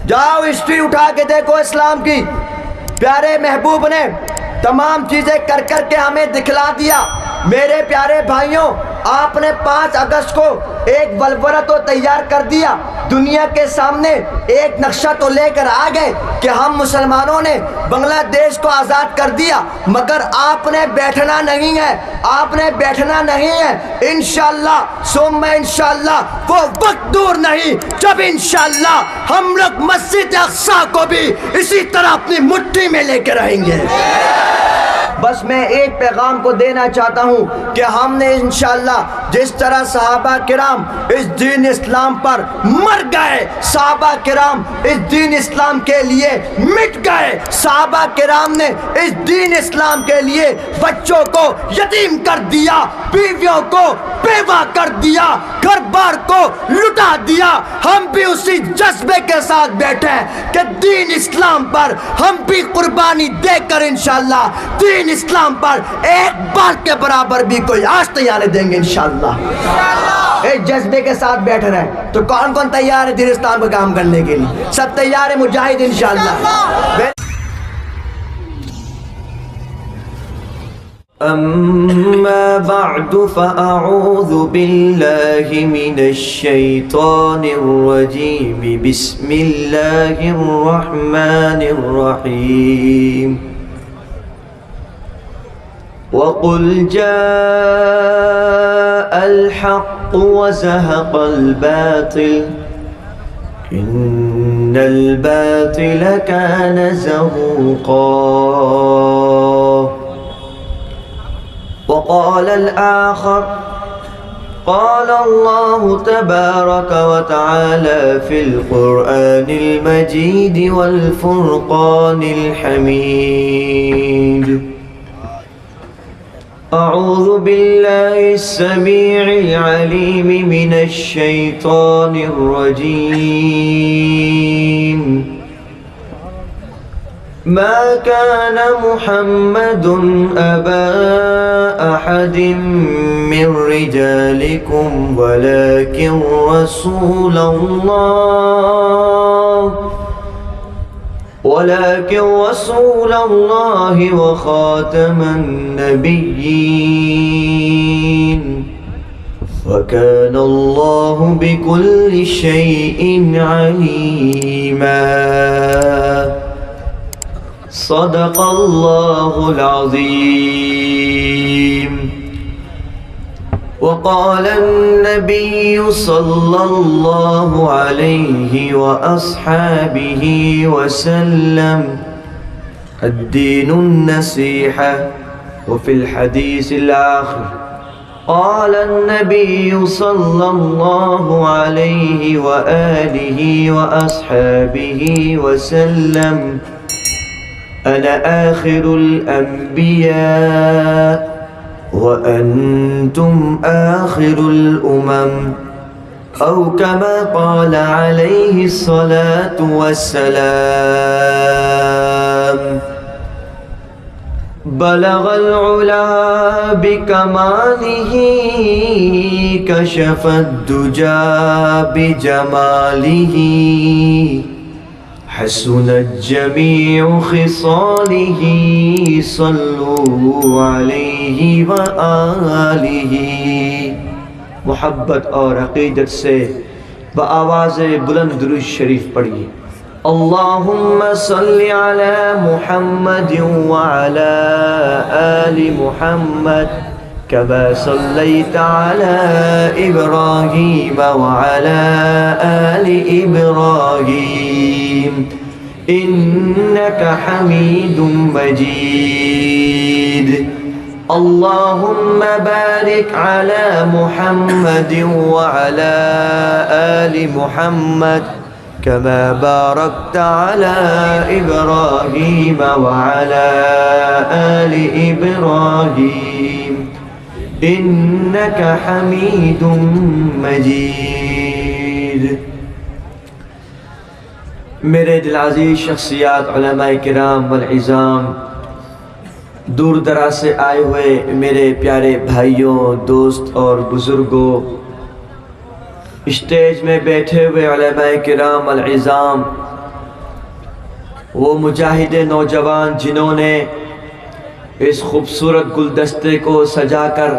جاؤ ہسٹری اٹھا کے دیکھو اسلام کی. پیارے محبوب نے تمام چیزیں کر کر کے ہمیں دکھلا دیا. میرے پیارے بھائیوں، آپ نے 5 اگست کو ایک ولولہ تو تیار کر دیا، دنیا کے سامنے ایک نقشہ تو لے کر آ گئے کہ ہم مسلمانوں نے بنگلہ دیش کو آزاد کر دیا، مگر آپ نے بیٹھنا نہیں ہے، آپ نے بیٹھنا نہیں ہے. انشاءاللہ ثم انشاءاللہ وہ وقت دور نہیں جب انشاءاللہ ہم لوگ مسجد اقصی کو بھی اسی طرح اپنی مٹھی میں لے کے رہیں گے. بس میں ایک پیغام کو دینا چاہتا ہوں کہ ہم نے انشاءاللہ جس طرح صحابہ کرام اس دین اسلام پر مر گئے، صحابہ کرام اس دین اسلام کے لیے مٹ گئے، صحابہ کرام نے اس دین اسلام کے لیے بچوں کو یتیم کر دیا، بیویوں کو بیوہ کر دیا، گھر بار کو لٹا دیا. ہم بھی اسی جذبے کے ساتھ بیٹھے ہیں کہ دین اسلام پر ہم بھی قربانی دے کر انشاءاللہ دین اسلام پر ایک بار کے برابر بھی کوئی آج تیار دیں گے انشاءاللہ. ایک جذبے کے ساتھ بیٹھ رہے ہیں تو کون کون تیار ہے دین اسلام کا کام کرنے کے لیے؟ سب تیار ہے مجاہد انشاءاللہ. أما بعد فأعوذ بالله من الشيطان الرجيم بسم الله الرحمن الرحيم وقل جاء الحق وزهق الباطل إن الباطل كان زهوقا وقال الآخر قال الله تبارك وتعالى في القرآن المجيد والفرقان الحميد أعوذ بالله السميع العليم من الشيطان الرجيم ما كان محمد أبا أحد من رجالكم ولكن رسول الله وخاتم النبيين وكان الله بكل شيء عليما صدق الله العظيم. وقال النبي صلى الله عليه وأصحابه وسلم الدين النصيحة. وفي الحديث الآخر قال النبي صلى الله عليه وآله وأصحابه وسلم أنا آخر الأنبياء وأنتم آخر الأمم أو كما قال عليه الصلاة والسلام. بلغ العلا بكماله كشف الدجى بجماله حسنت جميع خصاله صلوا علیہ وآلہ. محبت اور عقیدت سے بآواز بلند درود شریف پڑھیے. اللہم صلی علی محمد وعلی آل محمد كما صليت على إبراهيم وعلى آل إبراهيم إنك حميد مجيد. اللهم بارك على محمد وعلى آل محمد كما باركت على إبراهيم وعلى آل إبراهيم إنك حميد مجيد. میرے دل عزیز شخصیات، علماء کرام والعظام، دور دراز سے آئے ہوئے میرے پیارے بھائیوں، دوست اور بزرگوں، اسٹیج میں بیٹھے ہوئے علماء کرام والعظام، وہ مجاہد نوجوان جنہوں نے اس خوبصورت گلدستے کو سجا کر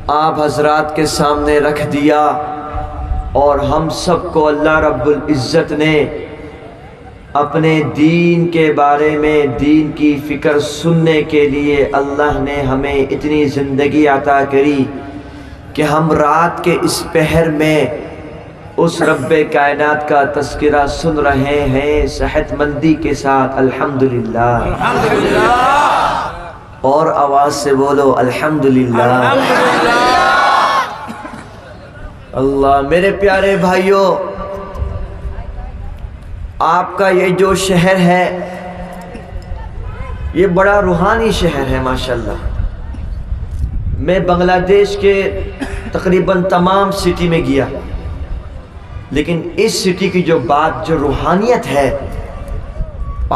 آپ حضرات کے سامنے رکھ دیا، اور ہم سب کو اللہ رب العزت نے اپنے دین کے بارے میں دین کی فکر سننے کے لیے اللہ نے ہمیں اتنی زندگی عطا کری کہ ہم رات کے اس پہر میں اس رب کائنات کا تذکرہ سن رہے ہیں صحت مندی کے ساتھ۔ الحمدللہ، اور آواز سے بولو الحمدللہ۔ اللہ، میرے پیارے بھائیوں، آپ کا یہ جو شہر ہے یہ بڑا روحانی شہر ہے ماشاءاللہ۔ میں بنگلہ دیش کے تقریباً تمام سٹی میں گیا، لیکن اس سٹی کی جو بات، جو روحانیت ہے،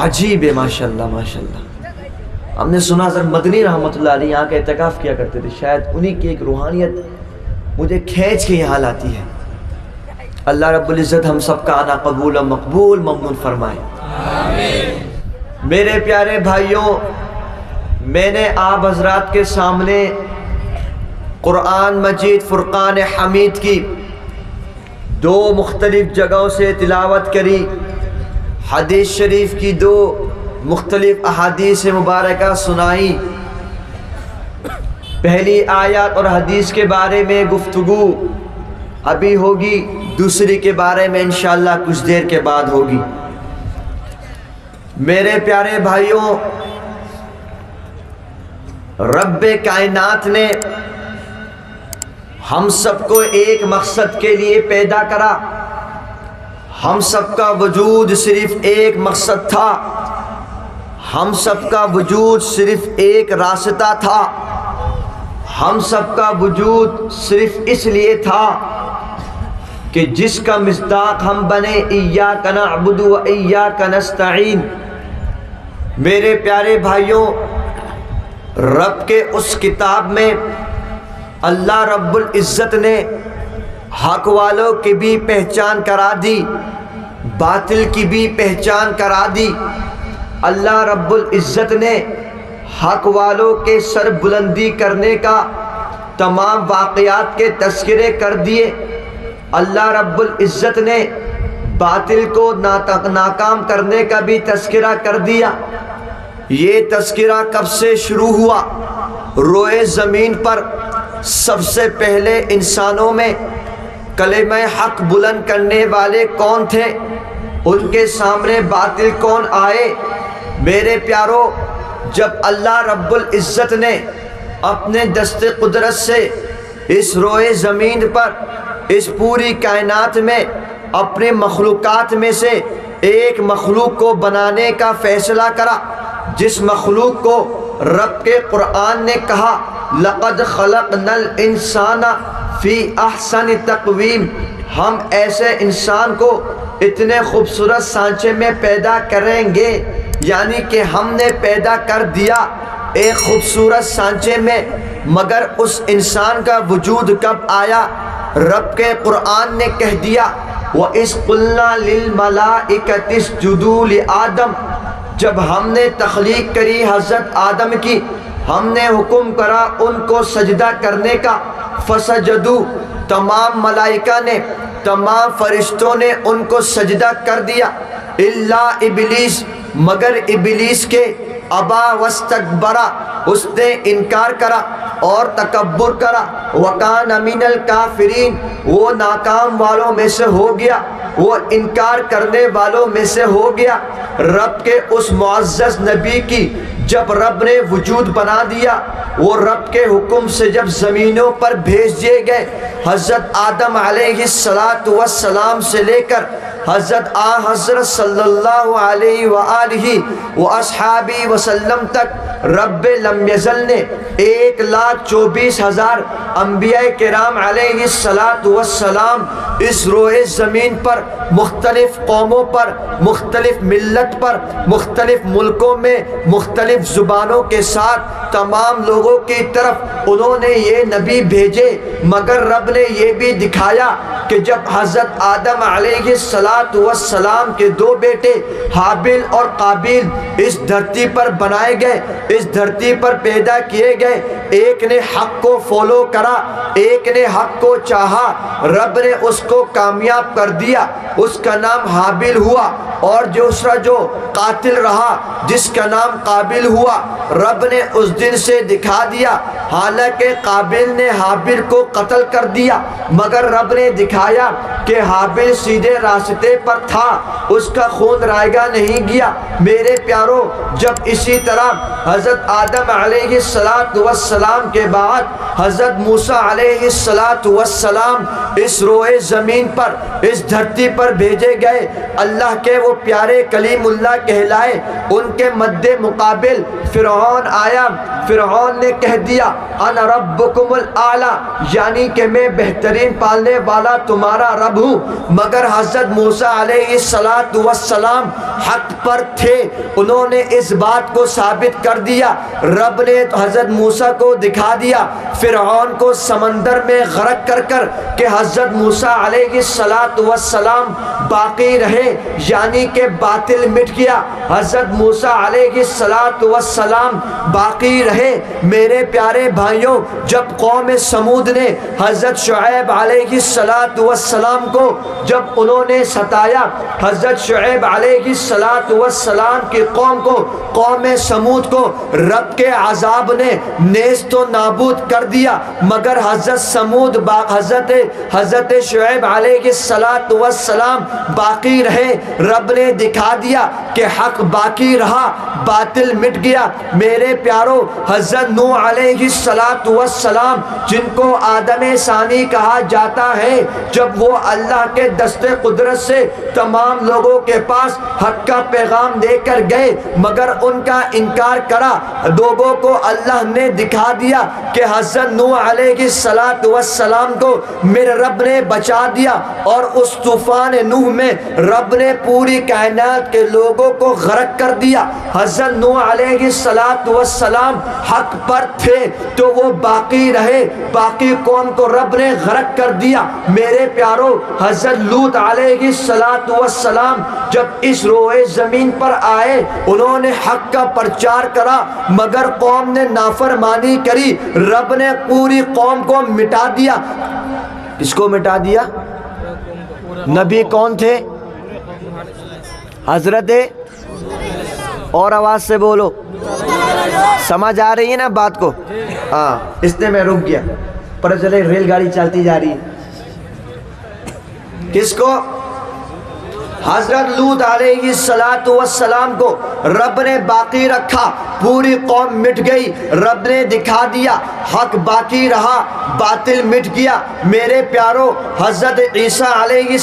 عجیب ہے ماشاءاللہ ماشاءاللہ۔ ہم نے سنا حضرت مدنی رحمۃ اللہ علیہ یہاں کا اعتکاف کیا کرتے تھے، شاید انہی کی ایک روحانیت مجھے کھینچ کے یہاں لاتی ہے۔ اللہ رب العزت ہم سب کا آنا قبول و مقبول ممنون فرمائے، آمین۔ میرے پیارے بھائیوں، میں نے آپ حضرات کے سامنے قرآن مجید فرقان حمید کی 2 مختلف جگہوں سے تلاوت کری، حدیث شریف کی 2 مختلف احادیث مبارکہ سنائی۔ پہلی آیات اور حدیث کے بارے میں گفتگو ابھی ہوگی، دوسری کے بارے میں انشاءاللہ کچھ دیر کے بعد ہوگی۔ میرے پیارے بھائیوں، رب کائنات نے ہم سب کو ایک مقصد کے لیے پیدا کرا۔ ہم سب کا وجود صرف ایک مقصد تھا، ہم سب کا وجود صرف ایک راستہ تھا، ہم سب کا وجود صرف اس لیے تھا کہ جس کا مصداق ہم بنے، ایاک نعبد و ایاک نستعین۔ میرے پیارے بھائیوں، رب کے اس کتاب میں اللہ رب العزت نے حق والوں کی بھی پہچان کرا دی، باطل کی بھی پہچان کرا دی۔ اللہ رب العزت نے حق والوں کے سر بلندی کرنے کا تمام واقعات کے تذکرے کر دیے۔ اللہ رب العزت نے باطل کو ناکام کرنے کا بھی تذکرہ کر دیا۔ یہ تذکرہ کب سے شروع ہوا؟ روئے زمین پر سب سے پہلے انسانوں میں کلمہ حق بلند کرنے والے کون تھے؟ ان کے سامنے باطل کون آئے؟ میرے پیارو، جب اللہ رب العزت نے اپنے دست قدرت سے اس روئے زمین پر، اس پوری کائنات میں اپنے مخلوقات میں سے ایک مخلوق کو بنانے کا فیصلہ کرا، جس مخلوق کو رب کے قرآن نے کہا لَقَدْ خَلَقْنَا الْإِنسَانَ فِي أَحْسَنِ تَقْوِيمٍ، ہم ایسے انسان کو اتنے خوبصورت سانچے میں پیدا کریں گے، یعنی کہ ہم نے پیدا کر دیا ایک خوبصورت سانچے میں، مگر اس انسان کا وجود کب آیا؟ رب کے قرآن نے کہہ دیا وَإِذْ قُلْنَا لِلْمَلَائِكَةِ اسْجُدُوا لِآدَمَ، جب ہم نے تخلیق کری حضرت آدم کی، ہم نے حکم کرا ان کو سجدہ کرنے کا، فسجدوا، تمام ملائکہ نے، تمام فرشتوں نے ان کو سجدہ کر دیا، الا ابلیس، مگر ابلیس کے، ابا واستکبرا، اس نے انکار کرا اور تکبر کرا، وکان من الکافرین، وہ ناکام والوں میں سے ہو گیا، وہ انکار کرنے والوں میں سے ہو گیا۔ رب کے اس معزز نبی کی جب رب نے وجود بنا دیا، وہ رب کے حکم سے جب زمینوں پر بھیج دیے گئے، حضرت آدم علیہ السلام سے لے کر حضرت صلی اللہ علیہ وآلہ وآصحابہ وسلم تک رب لم یزل نے 1,24,000 انبیاء کرام علیہ السلام اس روئے زمین پر مختلف قوموں پر، مختلف ملت پر، مختلف ملکوں میں، مختلف زبانوں کے ساتھ تمام لوگوں کی طرف انہوں نے یہ نبی بھیجے، مگر رب نے یہ بھی دکھایا کہ جب حضرت آدم علیہ السلام کے 2 بیٹے حابیل اور قابیل اس دھرتی پر بنائے گئے، اس دھرتی پر پیدا کیے گئے، ایک نے حق کو فالو کرا، ایک نے حق کو چاہا، رب نے اس کو کامیاب کر دیا، اس کا نام حابیل ہوا، اور دوسرا جو قاتل رہا جس کا نام قابیل ہوا، رب نے اس دن سے دکھا دیا، حالانکہ قابیل نے حابیل کو قتل کر دیا، مگر رب نے دکھایا کہ حابیل سیدھے راستے پر تھا، اس کا خون رائگاں نہیں گیا۔ میرے پیارو، جب اسی طرح حضرت آدم علیہ السلام کے بعد حضرت موسیٰ علیہ السلام اس روئے زمین پر، اس دھرتی پر بھیجے گئے، اللہ کے وہ پیارے کلیم اللہ کہلائے، ان کے مد مقابل فرعون آیا، فرعون نے کہہ دیا انا ربکم الاعلی، یعنی کہ میں بہترین پالنے والا تمہارا رب ہوں، مگر حضرت موسیٰ علیہ السلام حق پر تھے، انہوں نے اس بات کو ثابت کر دیا، رب نے حضرت موسیٰ کو دکھا دیا، فرعون کو سمندر میں غرق کر کر کہ حضرت موسیٰ علیہ السلام باقی رہے، یعنی کہ باطل مٹ گیا، حضرت موسیٰ علیہ السلام باقی رہے۔ میرے پیارے بھائیوں، جب قوم سمود نے حضرت شعیب علیہ السلام کو جب انہوں نے ستایا، حضرت شعیب علیہ السلام کی قوم کو، قوم سمود کو رب کے عذاب نے نیست و نابود کر دیا، مگر حضرت سمود حضرت شعیب علیہ السلام باقی رہے، رب نے دکھا دیا کہ حق باقی رہا، باطل مٹ گیا۔ میرے پیارو، حضرت نوح علیہ السلام جن کو آدم ثانی کہا جاتا ہے، جب وہ اللہ کے دست قدرت سے تمام لوگوں کے پاس حق کا پیغام دے کر گئے، مگر ان کا انکار کرا، لوگوں کو اللہ نے دکھا دیا کہ حضرت نوح علیہ السلام کو میرے رب نے بچا دیا، اور اس طوفان نوح میں رب نے پوری کائنات کے لوگوں کو غرق کر دیا۔ حضرت نوح علیہ السلام حق پر تھے تو وہ باقی رہے، باقی قوم کو رب نے غرق کر دیا۔ میرے پیارو، حضرت لوط علیہ السلام جب اس روئے زمین پر آئے، انہوں نے حق کا پرچار کرا، مگر قوم نے نافرمانی کری، رب نے پوری قوم کو مٹا دیا۔ کس کو مٹا دیا؟ نبی کون تھے؟ حضرت، اور آواز سے بولو، سمجھ آ رہی ہے نا بات کو؟ ہاں، اس نے میں رک گیا، پر چلے ریل گاڑی چلتی جا رہی ہے۔ کس کو؟ حضرت لوط علیہ السلام کو رب نے باقی رکھا، پوری قوم مٹ گئی، رب نے دکھا دیا حق باقی رہا، باطل مٹ گیا۔ میرے پیارو، حضرت عیسیٰ علیہ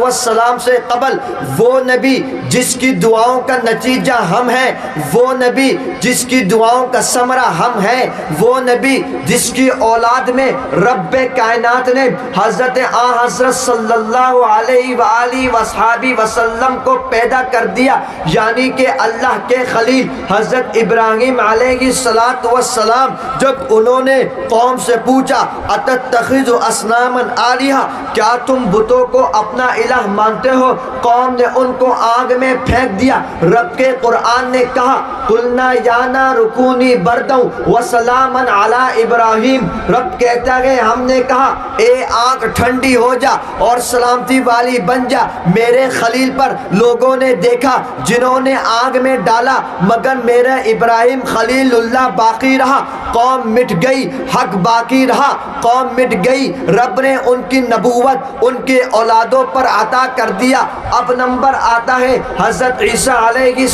السلام سے قبل وہ نبی جس کی دعاؤں کا نتیجہ ہم ہیں، وہ نبی جس کی دعاؤں کا ثمرہ ہم ہیں، وہ نبی جس کی اولاد میں رب کائنات نے حضرت حضرت صلی اللہ علیہ وآلہ وصحابہ وسلم کو پیدا کر دیا، یعنی کہ اللہ کے خلیل حضرت ابراہیم علیہ السلام جب انہوں نے قوم سے پوچھا اتتخذ اصناما آلہہ، کیا تم بتوں کو اپنا الہ مانتے ہو؟ قوم نے ان کو آگ میں پھینک دیا۔ رب کے قرآن نے کہا قلنا یا نار کونی بردا وسلاما علی ابراہیم، رب کہتا ہے ہم نے کہا اے آگ ٹھنڈی ہو جا اور سلامتی والی بن جا میرے خلیل پر۔ لوگوں نے دیکھا جنہوں نے آگ میں ڈالا، مگر میرا ابراہیم خلیل اللہ باقی رہا، قوم مٹ گئی، حق باقی رہا، قوم مٹ گئی، رب نے ان کی نبوت ان کے اولادوں پر عطا کر دیا۔ اب نمبر آتا ہے حضرت عیسیٰ علیہ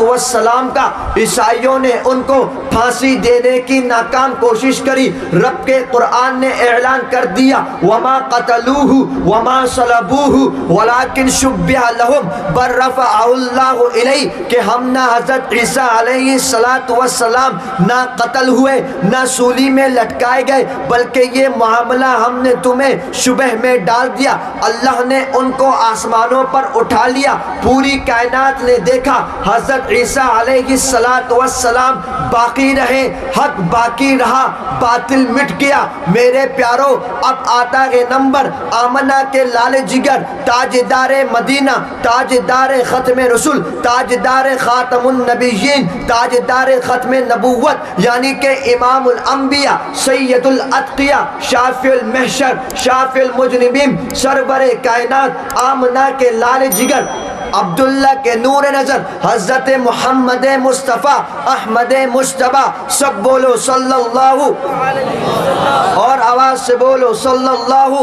السلام کا، عیسائیوں نے ان کو پھانسی دینے کی ناکام کوشش کری، رب کے قرآن نے اعلان کر دیا وما قتلوہ وما صلبوہ ولکن شبہ شبہ لہم بل رفعہ اللہ الیہ، کہ ہم نہ حضرت عیسیٰ علیہ السلام نہ قتل ہوئے نہ سولی میں لٹکائے گئے، بلکہ یہ معاملہ ہم نے تمہیں شبہ میں ڈال دیا۔ اللہ نے ان کو آسمانوں پر اٹھا لیا، پوری کائنات نے دیکھا حضرت عیسیٰ علیہ السلام باقی رہے، حق باقی رہا، باطل مٹ گیا۔ میرے پیارو، اب آتا ہے نمبر آمنہ کے لال جگر، تاجدار مدینہ، تاجدار ختم رسول، تاجدار خاتم النبیین، تاجدار ختم نبوت، یعنی کہ امام الانبیاء، سید الاتقیاء، شافع المحشر، شافع المجرمین، سرور کائنات، آمنہ کے لال جگر، عبداللہ کے نور نظر، حضرت محمد مصطفیٰ، احمد مجتبیٰ، سب بولو صلی اللہ، اور آواز سے بولو صلی اللہ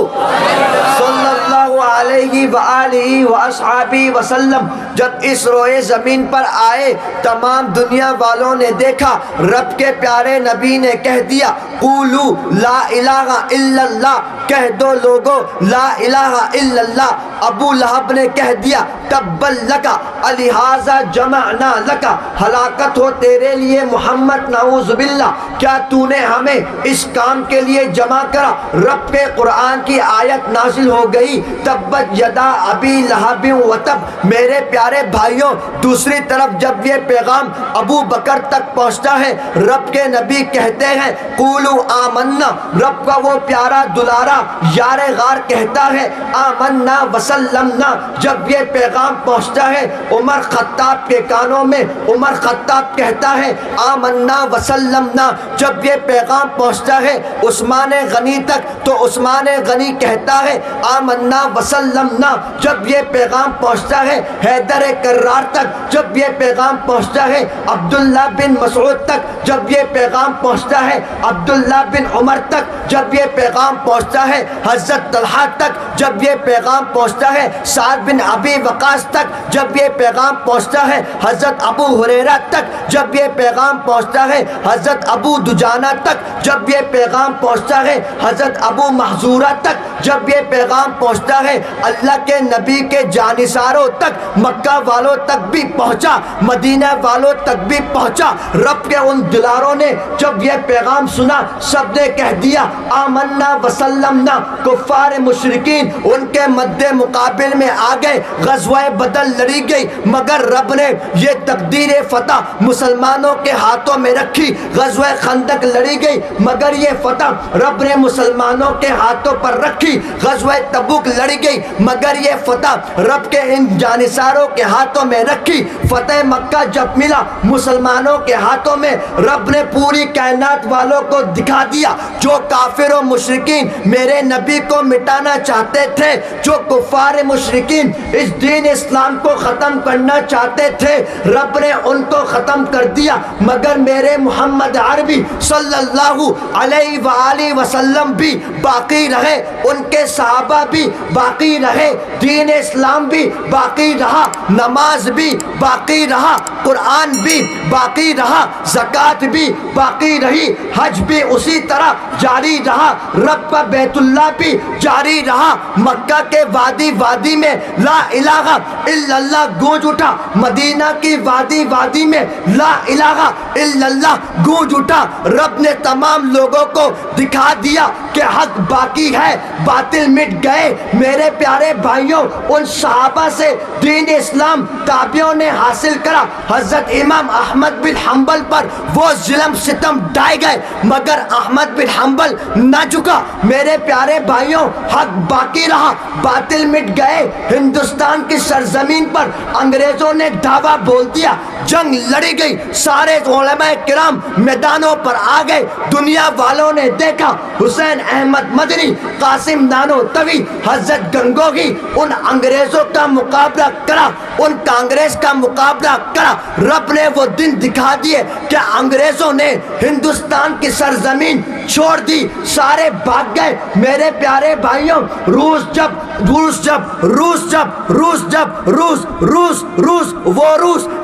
علیہ وآلہ وآصحابہ وسلم۔ جب اس روئے زمین پر آئے، تمام دنیا والوں نے دیکھا، رب کے پیارے نبی نے کہہ دیا قولو لا الہ الا اللہ، کہہ دو لوگو لا الہ الا اللہ۔ ابو لہب نے کہہ دیا تبا لکا الہٰذا جمعنا لکا، ہلاکت ہو تیرے لیے محمد، نعوذ باللہ، کیا تو نے ہمیں اس کام کے لیے جمع کرا؟ رب کے قرآن کی آیت نازل ہو گئی تبت یدا ابی لہب وتب۔ میرے پیارے بھائیوں، دوسری طرف جب یہ پیغام ابو بکر تک پہنچتا ہے، رب کے نبی کہتے ہیں قولو آمنا، رب کا وہ پیارا دلارا یار غار کہتا ہے آمنا وسلمنا۔ جب یہ پیغام پہنچتا ہے عمر خطاب کے کانوں میں، عمر خطاب کہتا ہے آمنا وسلمنا۔ جب یہ پیغام پہنچتا ہے عثمان غنی تک، تو عثمان غنی کہتا ہے آمنا وسلمنا۔ جب یہ پیغام پہنچتا ہے حیدر کرار تک، جب یہ پیغام پہنچتا ہے عبداللہ بن مسعود تک، جب یہ پیغام پہنچتا ہے عبداللہ بن عمر تک، جب یہ پیغام پہنچتا ہے حضرت طلحہ تک، جب یہ پیغام پہنچتا ہے سعد بن ابی وقاص تک، جب یہ پیغام پہنچتا ہے حضرت ابو ہریرہ تک، جب یہ پیغام پہنچتا ہے حضرت ابو دجانہ تک، جب یہ پیغام پہنچتا ہے حضرت ابو محذورہ تک، جب یہ پیغام پہنچتا ہے اللہ کے نبی کے جانثاروں تک، مکہ والوں تک بھی پہنچا، مدینہ والوں تک بھی پہنچا۔ رب کے ان دلاروں نے جب یہ پیغام سنا، سب نے کہہ دیا آمنا وسلمنا۔ کفار مشرکین ان کے مد مقابل میں آ گئے، غزوہ بدر لڑی گئی، مگر رب نے یہ تقدیر فتح مسلمانوں کے ہاتھوں میں رکھی۔ غزوہ خندق لڑی گئی، مگر یہ فتح رب نے مسلمانوں کے ہاتھوں پر رکھی۔ غزوہ تبوک لڑی گئی، مگر یہ فتح رب کے ان جانثاروں کے ہاتھوں میں رکھی۔ فتح مکہ جب ملا مسلمانوں کے ہاتھوں میں، رب نے پوری کائنات والوں کو دکھا دیا، جو کافر و مشرکین میرے نبی کو مٹانا چاہتے تھے، جو کفار مشرکین اس دین اسلام کو ختم کرنا چاہتے تھے، رب نے ان کو ختم کر دیا، مگر میرے محمد عربی صلی اللہ علیہ وآلہ وسلم بھی باقی رہے، ان کے صحابہ بھی باقی رہے، دین اسلام بھی باقی رہا، نماز بھی باقی رہا، قرآن بھی باقی رہا، زکوٰۃ بھی باقی رہی، حج بھی اسی طرح جاری رہا، رب کا بیت اللہ بھی جاری رہا۔ مکہ کے وادی وادی میں لا الہ الا اللہ گونج اٹھا، مدینہ کی وادی وادی میں لا الہ الا اللہ گونج اٹھا۔ رب نے تمام لوگوں کو دکھا دیا کہ حق باقی ہے، باطل مٹ گئے۔ میرے پیارے بھائیوں، ان صحابہ سے دین اسلام تابعیوں نے حاصل کرا۔ حضرت امام احمد بن حنبل پر وہ ظلم ستم ڈھائے گئے، مگر احمد بن حنبل نہ جھکا۔ میرے پیارے بھائیوں، حق باقی رہا، باطل مٹ گئے۔ ہندوستان کی سرزمین پر انگریزوں نے دعویٰ بول دیا، جنگ لڑی گئی، سارے علماء کرام میدانوں پر آ گئے۔ دنیا والوں نے دیکھا حسین احمد مدنی، قاسم نانوتوی، حضرت گنگوہی ان انگریزوں کا مقابلہ کرا، ان کانگریس کا مقابلہ کرا۔ رب نے وہ دن دکھا دیے کہ انگریزوں نے ہندوستان کی سرزمین چھوڑ دی، سارے بھاگ گئے۔ میرے پیارے بھائیوں، روس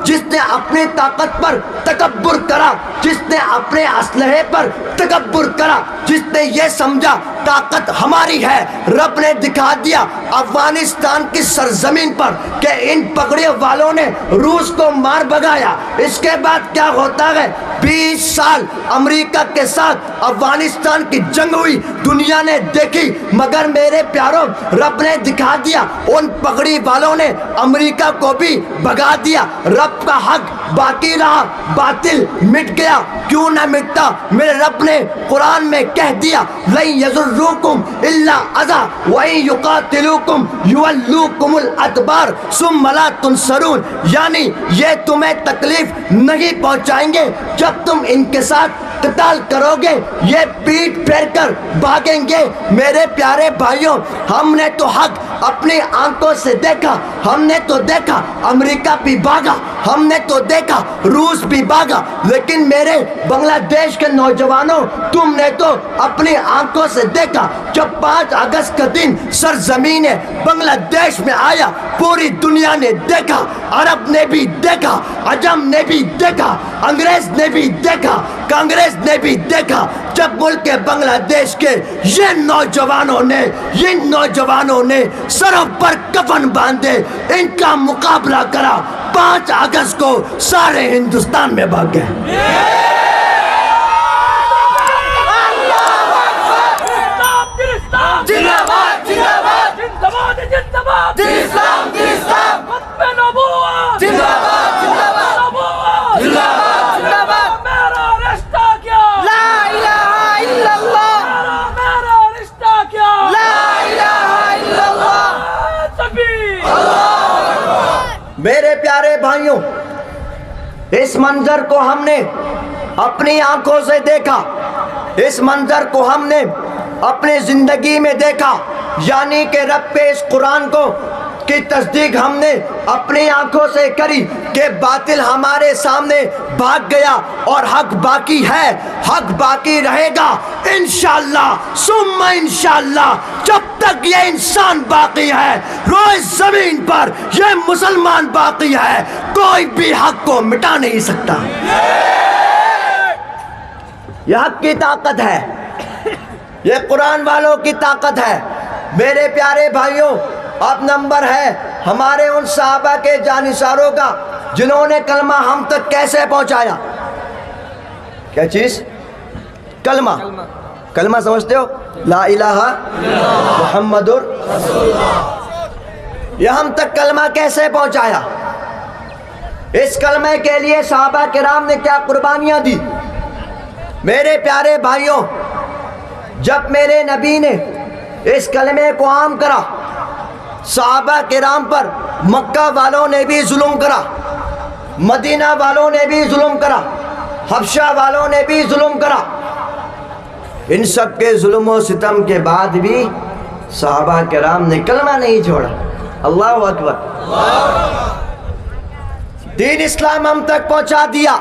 جس نے اپنی طاقت پر تکبر کرا، جس نے اپنے اسلحے پر تکبر کرا، جس نے یہ سمجھا طاقت ہماری ہے. رب نے دکھا دیا افغانستان کی سرزمین پر کہ ان پگڑیوں والوں نے روس کو مار بھگایا. اس کے بعد کیا ہوتا ہے؟ 20 سال امریکہ کے ساتھ افغانستان کی جنگ ہوئی, دنیا نے دیکھی, مگر میرے پیاروں رب نے دکھا دیا ان پگڑی والوں نے امریکہ کو بھی بھگا دیا. رب کا حق باقی رہا, باطل مٹ گیا. کیوں نہ مٹتا؟ میرے رب نے قرآن میں کہہ دیا لَن يَضُرُّوكُمْ إِلَّا أَذًى وَإِن يُقَاتِلُوكُمْ يُوَلُّوكُمُ الْأَدْبَارَ ثُمَّ لَا تُنصَرُونَ. یعنی یہ تمہیں تکلیف نہیں پہنچائیں گے جب تم ان کے ساتھ قتال کرو گے, یہ پیٹ پھیر کر بھاگیں گے. میرے پیارے بھائیوں, ہم نے تو حق اپنی آنکھوں سے دیکھا, ہم نے تو دیکھا امریکہ بھی بھاگا, ہم نے تو دیکھا روس بھی بھاگا, لیکن میرے بنگلہ دیش کے نوجوانوں تم نے تو اپنی آنکھوں سے دیکھا جب 5 اگست کا دن سرزمین بنگلہ دیش میں آیا, پوری دنیا نے دیکھا, عرب نے بھی دیکھا, عجم نے بھی دیکھا, انگریز نے بھی دیکھا, کانگریس نے بھی دیکھا. جب ملک بنگلہ دیش کے یہ نوجوانوں نے سروں پر کفن باندھے ان کا مقابلہ کرا, 5 اگست کو سارے ہندوستان میں بھاگ گئے. میرے پیارے بھائیوں, اس منظر کو ہم نے اپنی آنکھوں سے دیکھا, اس منظر کو ہم نے اپنی زندگی میں دیکھا. یعنی کہ رب کے اس قرآن کو کی تصدیق ہم نے اپنی آنکھوں سے کری کہ باطل ہمارے سامنے بھاگ گیا اور حق باقی ہے, حق باقی رہے گا انشاءاللہ ثم انشاءاللہ. جب تک یہ انسان باقی ہے, روئے زمین پر یہ مسلمان باقی ہے, کوئی بھی حق کو مٹا نہیں سکتا. یہ حق کی طاقت ہے, یہ قرآن والوں کی طاقت ہے. میرے پیارے بھائیوں, اب نمبر ہے ہمارے ان صحابہ کے جانثاروں کا جنہوں نے کلمہ ہم تک کیسے پہنچایا. کیا چیز؟ کلمہ. کلمہ سمجھتے ہو؟ لا الہ محمد رسول اللہ. یہ ہم تک کلمہ کیسے پہنچایا؟ اس کلمے کے لیے صحابہ کرام نے کیا قربانیاں دی. میرے پیارے بھائیوں, جب میرے نبی نے اس کلمے کو عام کرا, صحابہ کرام پر مکہ والوں نے بھی ظلم کرا, مدینہ والوں نے بھی ظلم کرا, حبشہ والوں نے بھی ظلم کرا. ان سب کے ظلم و ستم کے بعد بھی صحابہ کرام نے کلمہ نہیں چھوڑا. اللہ اکبر. دین اسلام ہم تک پہنچا دیا.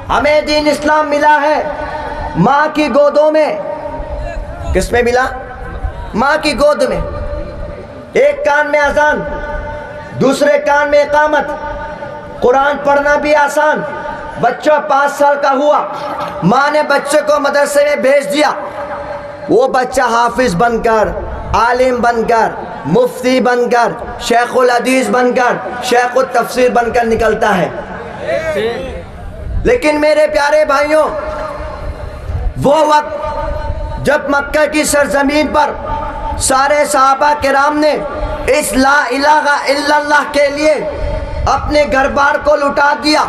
ہمیں دین اسلام ملا ہے ماں کی گودوں میں. کس میں ملا؟ ماں کی گود میں. ایک کان میں اذان, دوسرے کان میں اقامت. قرآن پڑھنا بھی آسان. بچہ 5 سال کا ہوا, ماں نے بچے کو مدرسے میں بھیج دیا. وہ بچہ حافظ بن کر, عالم بن کر, مفتی بن کر, شیخ الحدیث بن کر, شیخ التفسیر بن کر نکلتا ہے. لیکن میرے پیارے بھائیوں, وہ وقت جب مکہ کی سرزمین پر سارے صحابہ کرام نے اس لا الہ الا اللہ کے لیے اپنے گھر بار کو لٹا دیا,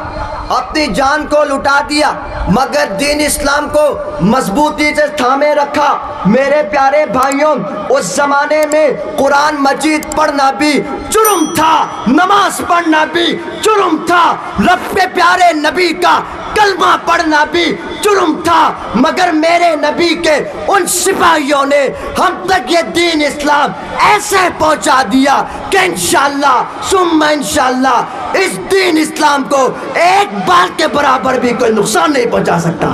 اپنی جان کو لٹا دیا, مگر دین اسلام کو مضبوطی سے تھامے رکھا. میرے پیارے بھائیوں, اس زمانے میں قرآن مجید پڑھنا بھی جرم تھا, نماز پڑھنا بھی جرم تھا, رب کے پیارے نبی کا کلمہ پڑھنا بھی جرم تھا. مگر میرے نبی کے ان سپاہیوں نے ہم تک یہ دین اسلام ایسے پہنچا دیا کہ انشاءاللہ ثم انشاءاللہ اس دین اسلام کو ایک بال کے برابر بھی کوئی نقصان نہیں پہنچا سکتا.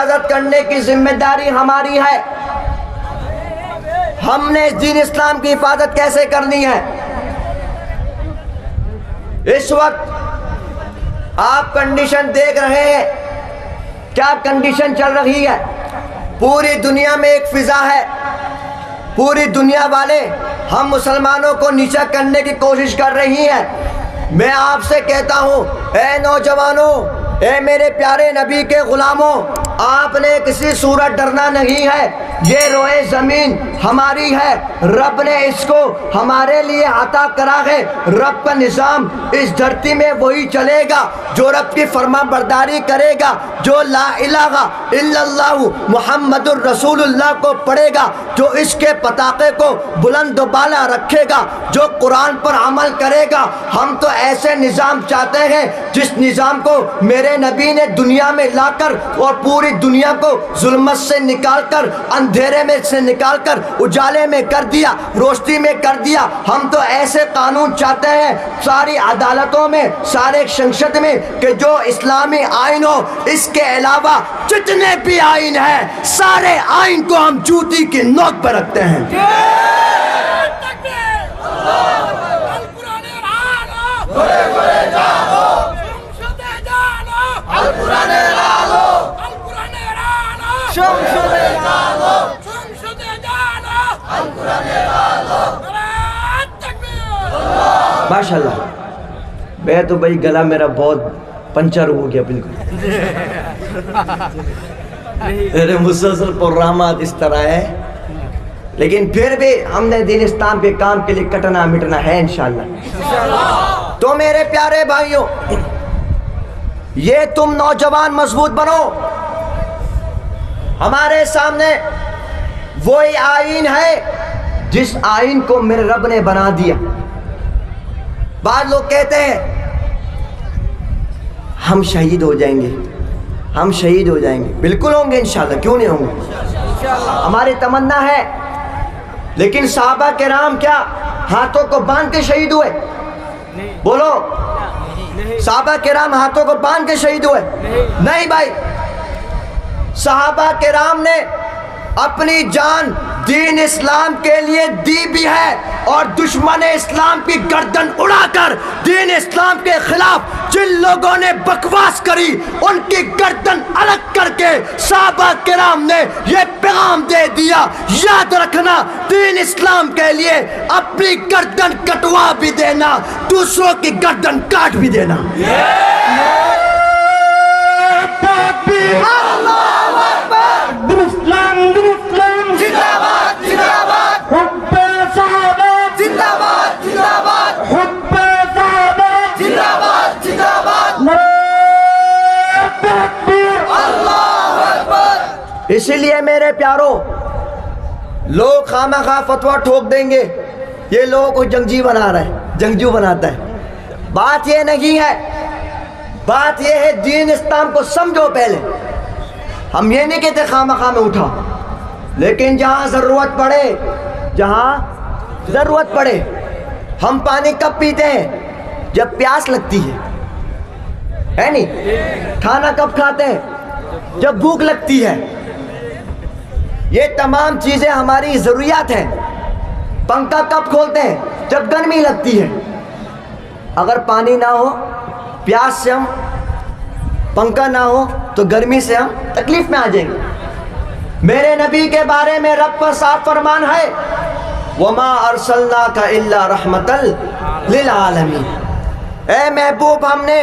حفاظت کرنے کی ذمہ داری ہماری ہے. ہم نے دین اسلام کی حفاظت کیسے کرنی ہے؟ اس وقت آپ کنڈیشن دیکھ رہے ہیں. کیا کنڈیشن چل رہی ہے؟ پوری دنیا میں ایک فضا ہے، پوری دنیا والے ہم مسلمانوں کو نیچا کرنے کی کوشش کر رہی ہیں. میں آپ سے کہتا ہوں، اے نوجوانوں، اے میرے پیارے نبی کے غلاموں، آپ نے کسی صورت ڈرنا نہیں ہے. یہ روئے زمین ہماری ہے، رب نے اس کو ہمارے لیے عطا کرا ہے. رب کا نظام اس دھرتی میں وہی چلے گا جو رب کی فرما برداری کرے گا، جو لا الہ الا اللہ محمد الرسول اللہ کو پڑھے گا، جو اس کے پتاقے کو بلند و بالا رکھے گا، جو قرآن پر عمل کرے گا. ہم تو ایسے نظام چاہتے ہیں جس نظام کو میرے نبی نے دنیا میں لا کر اور پوری دنیا کو ظلمت سے نکال کر، اندھیرے میں سے نکال کر اجالے میں کر دیا، روشنی میں کر دیا. ہم تو ایسے قانون چاہتے ہیں ساری عدالتوں میں، سارے شنشت میں، کہ جو اسلامی آئین ہو. اس کے علاوہ جتنے بھی آئین ہیں، سارے آئین کو ہم جوتی کی نوک پر رکھتے ہیں. ماشاء اللہ. میں تو بھائی گلا میرا بہت پنچر ہو گیا بالکل. میرے مسلسل پروگرامات اس طرح ہے، لیکن پھر بھی ہم نے دین اسلام کے کام کے لیے کٹنا مٹنا ہے انشاءاللہ. تو میرے پیارے بھائیوں، یہ تم نوجوان مضبوط بنو. ہمارے سامنے وہی آئین ہے جس آئین کو میرے رب نے بنا دیا. بعض لوگ کہتے ہیں ہم شہید ہو جائیں گے، ہم شہید ہو جائیں گے. بالکل ہوں گے انشاءاللہ، کیوں نہیں ہوں گے؟ ہماری تمنا ہے. لیکن صحابہ کرام کیا ہاتھوں کو باندھ کے شہید ہوئے؟ بولو، صحابہ کرام ہاتھوں کو باندھ کے شہید ہوئے؟ نہیں بھائی. صحابہ کرام نے اپنی جان دین اسلام کے لیے دی بھی ہے، اور دشمن اسلام کی گردن اڑا کر دین اسلام کے خلاف جن لوگوں نے بکواس کری ان کی گردن الگ کر کے صحابہ کرام نے یہ پیغام دے دیا، یاد رکھنا دین اسلام کے لیے اپنی گردن کٹوا بھی دینا، دوسروں کی گردن کاٹ بھی دینا. اسی لیے میرے پیاروں، لوگ خواہ خواہ فتویٰ ٹھوک دیں گے یہ لوگوں کو جنگجو بنا رہا ہے، جنگجو بناتا ہے. بات یہ نہیں ہے، بات یہ ہے دین اسلام کو سمجھو پہلے. ہم یہ نہیں کہتے خواہ خواہ میں اٹھا، لیکن جہاں ضرورت پڑے، جہاں ضرورت پڑے. ہم پانی کب پیتے ہیں؟ جب پیاس لگتی ہے نہیں؟ کھانا کب کھاتے ہیں؟ جب بھوک لگتی ہے. یہ تمام چیزیں ہماری ضروریات ہیں. پنکھا کب کھولتے ہیں؟ جب گرمی لگتی ہے. اگر پانی نہ ہو، پیاس سے ہم، پنکھا نہ ہو تو گرمی سے ہم تکلیف میں آ جائیں گے. میرے نبی کے بارے میں رب کا صاف فرمان ہے، وَمَا أَرْسَلْنَاكَ إِلَّا رَحْمَةً لِلْعَالَمِينَ. اے محبوب، ہم نے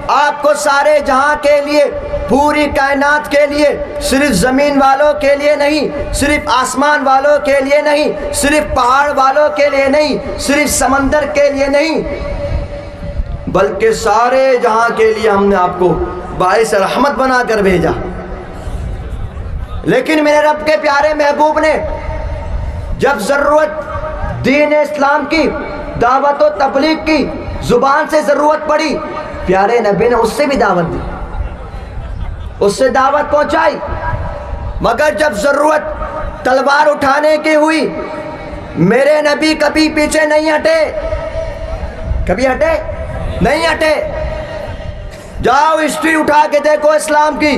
آپ کو سارے جہاں کے لیے، پوری کائنات کے لیے، صرف زمین والوں کے لیے نہیں، صرف آسمان والوں کے لیے نہیں، صرف پہاڑ والوں کے لیے نہیں، صرف سمندر کے لیے نہیں، بلکہ سارے جہاں کے لیے ہم نے آپ کو باعث رحمت بنا کر بھیجا. لیکن میرے رب کے پیارے محبوب نے جب ضرورت دین اسلام کی دعوت و تبلیغ کی، زبان سے ضرورت پڑی، پیارے نبی نے اس سے بھی دعوت دی، اس سے دعوت پہنچائی. مگر جب ضرورت تلوار اٹھانے کی ہوئی، میرے نبی کبھی پیچھے نہیں ہٹے. کبھی ہٹے؟ نہیں ہٹے. جاؤ ہسٹری اٹھا کے دیکھو اسلام کی.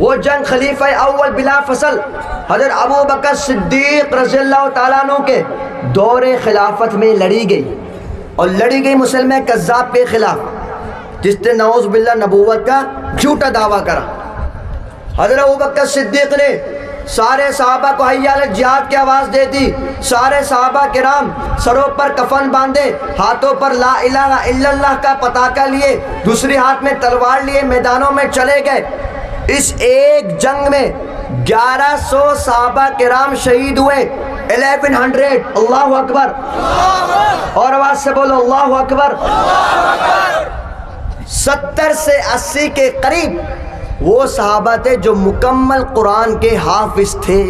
وہ جنگ خلیفہ اول بلا فصل حضرت ابو بکر صدیق رضی اللہ تعالیٰ عنہ کے دور خلافت میں لڑی گئی، اور لڑی گئی مسلمہ کذاب کے خلاف جس نے نعوذ باللہ نبوت کا جھوٹا دعویٰ کرا۔ حضرت ابو بکر صدیق نے سارے صحابہ کو حی علی الجہاد کی آواز دے دی، سارے صحابہ کرام سروں پر کفن باندھے، ہاتھوں پر لا الہ الا اللہ کا پتاکا لیے، دوسری ہاتھ میں تلوار لیے میدانوں میں چلے گئے۔ اس ایک جنگ میں 1100 صحابہ کرام شہید ہوئے، 1100۔ اللہ اکبر، اور آواز سے بولو اللہ اکبر۔ 70 سے 80 کے قریب وہ صحابہ تھے جو مکمل قرآن کے حافظ تھے۔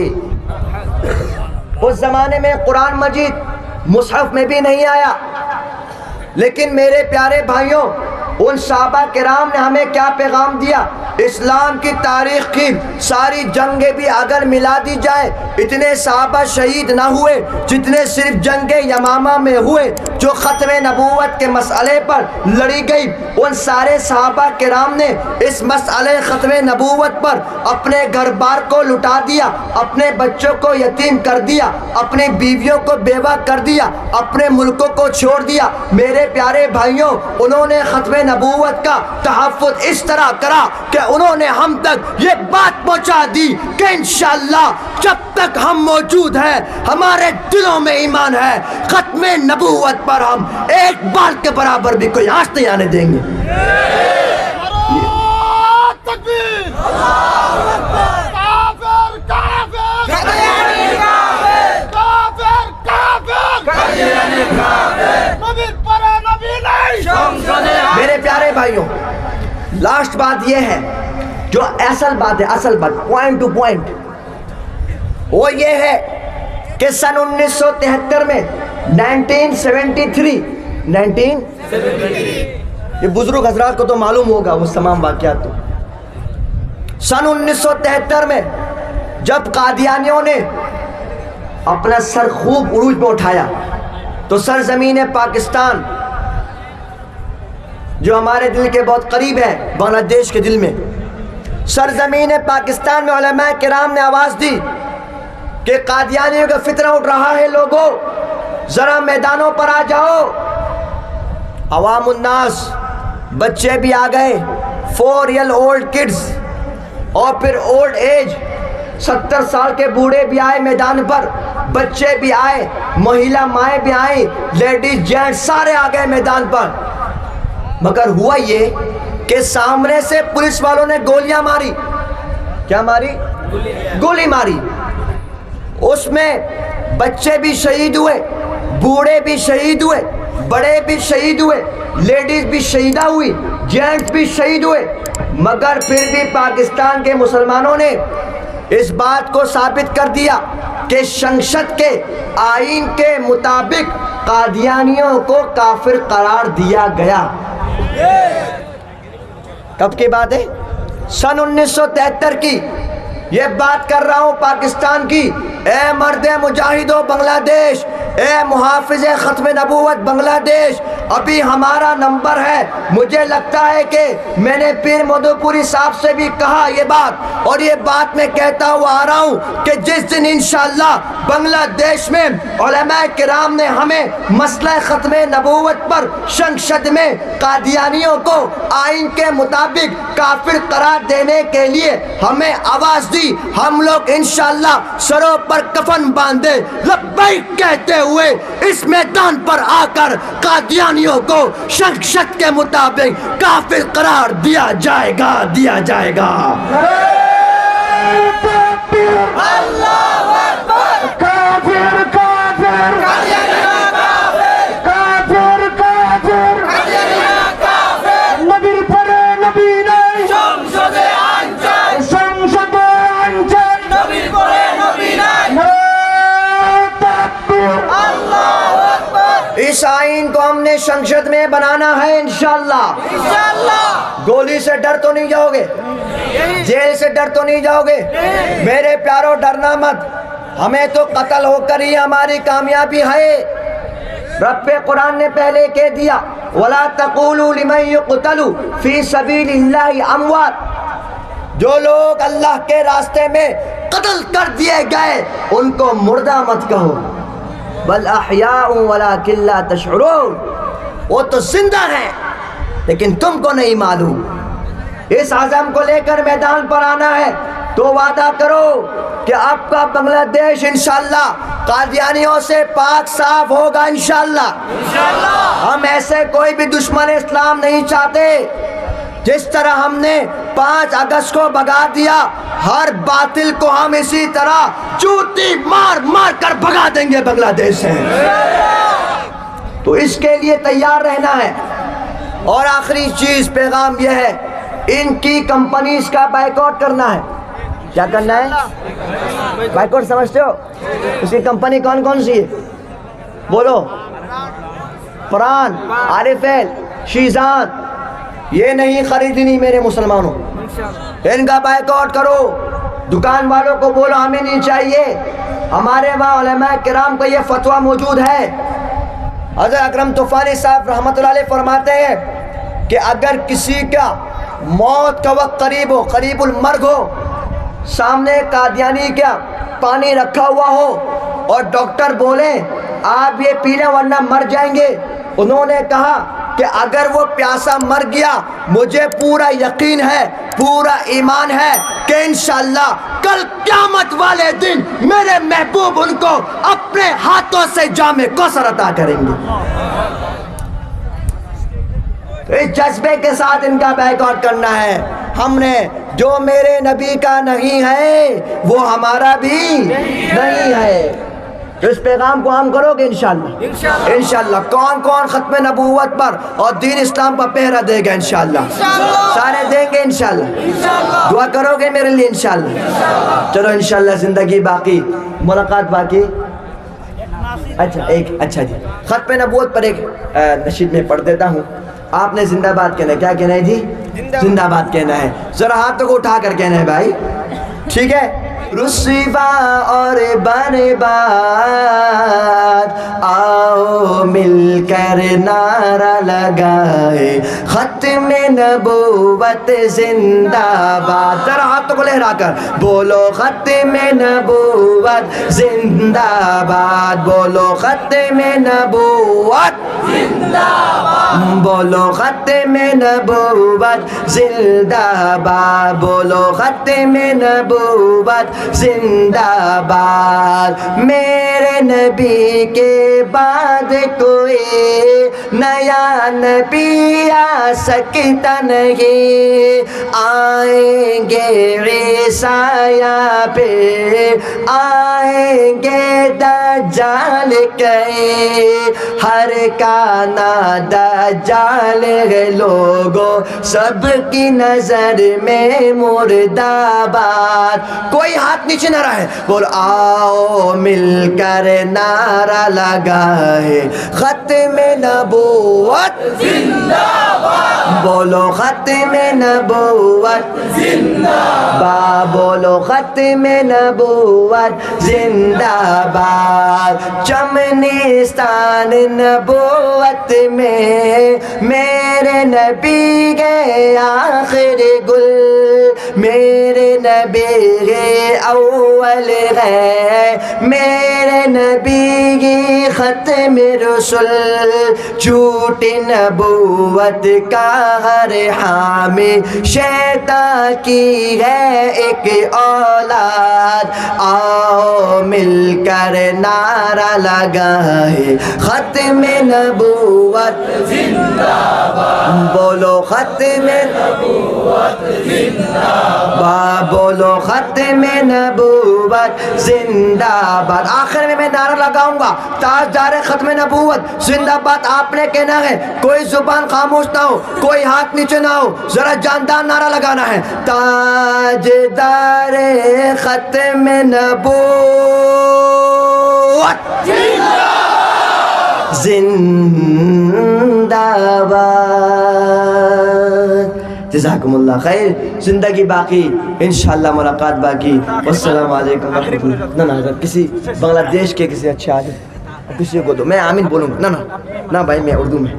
اس زمانے میں قرآن مجید مصحف میں بھی نہیں آیا، لیکن میرے پیارے بھائیوں ان صحابہ کرام نے ہمیں کیا پیغام دیا؟ اسلام کی تاریخ کی ساری جنگیں بھی اگر ملا دی جائے اتنے صحابہ شہید نہ ہوئے جتنے صرف جنگ یمامہ میں ہوئے، جو ختم نبوت کے مسئلے پر لڑی گئی۔ ان سارے صحابہ کرام نے اس مسئلے ختم نبوت پر اپنے گھر بار کو لٹا دیا، اپنے بچوں کو یتیم کر دیا، اپنی بیویوں کو بیوہ کر دیا، اپنے ملکوں کو چھوڑ دیا۔ میرے پیارے بھائیوں انہوں نے ختم نبوت کا تحفظ اس طرح کرا کہ انہوں نے ہم تک یہ بات پہنچا دی کہ انشاءاللہ جب تک ہم موجود ہیں ہمارے دلوں میں ایمان ہے، ختم نبوت پر ہم ایک بال کے برابر بھی کوئی آنچ نہیں آنے دیں گے۔ میرے پیارے بھائیوں لاسٹ بات یہ ہے جو اصل بات ہے، اصل بات پوائنٹ ٹو پوائنٹ، وہ یہ ہے کہ سن 1973 میں 1973 یہ بزرگ حضرات کو تو معلوم ہوگا وہ تمام واقعات۔ تو سن 1973 میں جب قادیانیوں نے اپنا سر خوب عروج پہ اٹھایا تو سرزمین پاکستان جو ہمارے دل کے بہت قریب ہے، بنگلہ دیش کے دل میں، سرزمین پاکستان میں علماء کرام نے آواز دی کہ قادیانیوں کا فتنہ اٹھ رہا ہے، لوگوں ذرا میدانوں پر آ جاؤ۔ عوام الناس، بچے بھی آ گئے، 4 ایئر اولڈ کڈز، اور پھر اولڈ ایج 70 سال کے بوڑھے بھی آئے میدان پر، بچے بھی آئے، مہیلا مائیں بھی آئیں، لیڈیز جینٹ سارے آ گئے میدان پر۔ مگر ہوا یہ کہ سامنے سے پولیس والوں نے گولیاں ماری۔ کیا ماری؟ گولی ماری۔ اس میں بچے بھی شہید ہوئے، بوڑھے بھی شہید ہوئے، بڑے بھی شہید ہوئے، لیڈیز بھی شہیدہ ہوئی، جینٹس بھی شہید ہوئے۔ مگر پھر بھی پاکستان کے مسلمانوں نے اس بات کو ثابت کر دیا کہ شنشت کے آئین کے مطابق قادیانیوں کو کافر قرار دیا گیا۔ کب کی بات ہے؟ سن 1973 کی یہ بات کر رہا ہوں پاکستان کی۔ اے مرد مجاہدو بنگلہ دیش، اے محافظ ختم نبوت بنگلہ دیش، ابھی ہمارا نمبر ہے۔ مجھے لگتا ہے کہ میں نے پیر مدھوپوری صاحب سے بھی کہا یہ بات، اور یہ بات میں کہتا ہوا آ رہا ہوں کہ جس دن انشاءاللہ بنگلہ دیش میں علماء کرام نے ہمیں مسئلہ ختم نبوت پر شنشد میں قادیانیوں کو آئین کے مطابق کافر قرار دینے کے لیے ہمیں آواز دی، ہم لوگ انشاءاللہ سروں پر کفن باندھے لبیک کہتے ہوئے اس میدان پر آ کر قادیانیوں کو شنشت کے مطابق کافر قرار دیا جائے گا، دیا جائے گا۔ اللہ اکبر، کافر کافر، کافر کافر، نبی پر نبی نہیں، شمشد انجل، شمشد انجل، نبی پر نبی نہیں، اللہ اکبر۔ اس آئین کو ہم نے شنشد میں بنانا ہے انشاءاللہ۔ گولی سے ڈر تو نہیں جاؤ گے، جیل سے ڈر تو نہیں جاؤ گے؟ میرے پیاروں ڈرنا مت، ہمیں تو قتل ہو کر ہی ہماری کامیابی ہے۔ رب قرآن نے پہلے کہہ دیا وَلَا تَقُولُوا لِمَن يُقْتَلُ فِي سَبِيلِ اللَّهِ أَمْوَاتٌ، جو لوگ اللہ کے راستے میں قتل کر دیے گئے ان کو مردہ مت کہو، بل احیاء ولکن لا تشعرون، وہ تو زندہ ہیں لیکن تم کو نہیں معلوم۔ اس عزم کو لے کر میدان پر آنا ہے تو وعدہ کرو کہ آپ کا بنگلہ دیش انشاءاللہ قادیانیوں سے پاک صاف ہوگا انشاءاللہ۔ ہم ایسے کوئی بھی دشمن اسلام نہیں چاہتے۔ جس طرح ہم نے 5 اگست کو بھگا دیا، ہر باطل کو ہم اسی طرح چوٹی مار مار کر بھگا دیں گے بنگلہ دیش سے۔ تو اس کے لیے تیار رہنا ہے۔ اور آخری چیز پیغام یہ ہے، ان کی کمپنیز کا بائیکاٹ کرنا ہے۔ کیا کرنا ہے؟ بائیکاٹ سمجھتے ہو؟ اس کی کمپنی کون کون سی ہے؟ بولو۔ فران، عارفیل، شیزان، یہ نہیں خریدنی میرے مسلمانوں، ان کا بائیکاٹ کرو۔ دکان والوں کو بولو ہمیں نہیں چاہیے۔ ہمارے وہاں علماء کرام کا یہ فتویٰ موجود ہے۔ حضرت اکرم طوفانی صاحب رحمۃ اللہ علیہ فرماتے ہیں کہ اگر کسی کا موت کا وقت قریب ہو، قریب المرگ ہو، سامنے قادیانی کیا پانی رکھا ہوا ہو اور ڈاکٹر بولے آپ یہ پی لیں ورنہ مر جائیں گے، انہوں نے کہا کہ اگر وہ پیاسا مر گیا مجھے پورا یقین ہے، پورا ایمان ہے کہ انشاءاللہ کل قیامت والے دن میرے محبوب ان کو اپنے ہاتھوں سے جام کوثر عطا کریں گے۔ اس جذبے کے ساتھ ان کا بائیکاٹ کرنا ہے۔ ہم نے جو میرے نبی کا نہیں ہے وہ ہمارا بھی نہیں ہے۔ اس پیغام کو ہم کرو گے انشاءاللہ۔ انشاءاللہ کون کون ختم نبوت پر اور دین اسلام پر پہرا دے گا انشاءاللہ؟ سارے دیں گے انشاءاللہ۔ دعا کرو گے میرے لیے انشاءاللہ؟ چلو انشاءاللہ زندگی باقی، ملاقات باقی۔ اچھا جی، ختم نبوت پر ایک نشید میں پڑھ دیتا ہوں۔ آپ نے زندہ باد کہنا ہے۔ کیا کہنا ہے جی؟ زندہ باد کہنا ہے۔ ذرا ہاتھوں کو اٹھا کر کہنا ہے بھائی، ٹھیک ہے؟ رسوا اور برباد آؤ مل کر نعرہ لگائے، ختم نبوت زندہ باد۔ ذرا ہاتھوں کو لہرا کر بولو ختم نبوت زندہ باد، بولو ختم نبوت زندہ باد، بولو ختم نبوت زندہ باد، بولو ختم نبوت زندہ باد۔ میرے نبی کے بعد کوئی نیا نبی آ سکتا نہیں، آئیں گے عیسیٰ پہ، آئیں گے دجال کہیں، ہر کا نا دجال ہے لوگوں سب کی نظر میں مردہ باد۔ کوئی ہاتھ نیچے نہ رہے، بول آؤ مل کر نعرہ لگائے، ختم نبوت زندہ باد، بولو ختم نبوت زندہ باد، بولو ختم نبوت زندہ باد۔ چمنستان نبوت میں میرے نبی کے آخر گل، میرے نبی کے اول ہے، میرے نبی کی ختم رسول، جھوٹی نبوت کا ہر حامی شیطان کی ہے ایک اولاد، آؤ مل کر نعرہ لگائے، ختم نبوت زندہ باد، بولو ختم نبوت زندہ باد، بولو ختم نبوت زندہ باد۔ آخر میں نعرہ لگاؤں گا، تاجدار ختم نبوت زندہ باد آپ نے کہنا ہے، کوئی زبان خاموش نہ ہو، کوئی ہاتھ نیچے نہ ہو، ذرا جاندار نعرہ لگانا ہے، تاجدار ختم نبوت زندہ باد۔ جزاکم اللہ خیر، زندگی باقی، انشاءاللہ ملاقات باقی۔ والسلام علیکم ورحمۃ اللہ۔ نہ اگر کسی بنگلہ دیش کے کسی اچھے آدمی کسی کو دو، میں آمین بولوں گا، نہ بھائی میں اردو میں